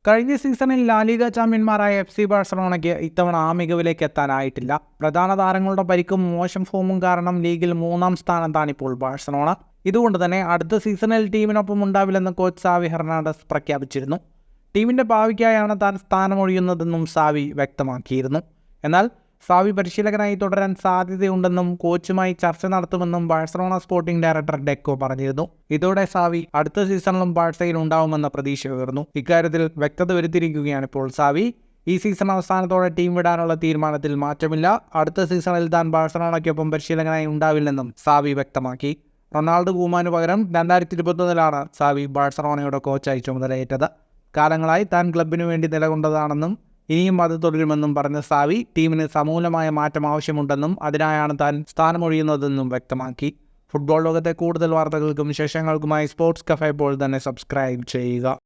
കഴിഞ്ഞ സീസണിൽ ലാലിഗ ചാമ്പ്യന്മാരായ FC ബാഴ്സലോണയ്ക്ക് ഇത്തവണ ആ മികവിലേക്ക് എത്താനായിട്ടില്ല. പ്രധാന താരങ്ങളുടെ പരിക്കും മോശം ഫോമും കാരണം ലീഗിൽ 3-ാം സ്ഥാനത്താണിപ്പോൾ ബാഴ്സലോണ. ഇതുകൊണ്ട് തന്നെ അടുത്ത സീസണിൽ ടീമിനൊപ്പം ഉണ്ടാവില്ലെന്ന് കോച്ച് സാവി ഹെർണാണ്ടസ് പ്രഖ്യാപിച്ചിരുന്നു. ടീമിൻ്റെ ഭാവിക്കായാണ് താൻ സ്ഥാനമൊഴിയുന്നതെന്നും സാവി വ്യക്തമാക്കിയിരുന്നു. എന്നാൽ സാവി പരിശീലകനായി തുടരാൻ സാധ്യതയുണ്ടെന്നും കോച്ചുമായി ചർച്ച നടത്തുമെന്നും ബാഴ്സലോണ സ്പോർട്ടിംഗ് ഡയറക്ടർ ഡെക്കോ പറഞ്ഞിരുന്നു. ഇതോടെ സാവി അടുത്ത സീസണിലും ബാഴ്സയിൽ ഉണ്ടാവുമെന്ന പ്രതീക്ഷ ഉയർന്നു. ഇക്കാര്യത്തിൽ വ്യക്തത വരുത്തിയിരിക്കുകയാണ് ഇപ്പോൾ സാവി. ഈ സീസൺ അവസാനത്തോടെ ടീം വിടാനുള്ള തീരുമാനത്തിൽ മാറ്റമില്ല. അടുത്ത സീസണിൽ താൻ ബാഴ്സലോണയ്ക്കൊപ്പം പരിശീലകനായി ഉണ്ടാവില്ലെന്നും സാവി വ്യക്തമാക്കി. റൊണാൾഡോ കൂമാനു പകരം 2021 സാവി ബാഴ്സലോണയുടെ കോച്ചായി ചുമതലയേറ്റത്. കാലങ്ങളായി താൻ ക്ലബിനു വേണ്ടി നിലകൊണ്ടതാണെന്നും ഇനിയും അത് തുടരുമെന്നും പറഞ്ഞ സാവി ടീമിന് സമൂലമായ മാറ്റം ആവശ്യമുണ്ടെന്നും അതിനായാണ് താൻ സ്ഥാനമൊഴിയുന്നതെന്നും വ്യക്തമാക്കി. ഫുട്ബോൾ ലോകത്തെ കൂടുതൽ വാർത്തകൾക്കും വിശേഷങ്ങൾക്കുമായി സ്പോർട്സ് കഫേ ഇപ്പോൾ തന്നെ സബ്സ്ക്രൈബ് ചെയ്യുക.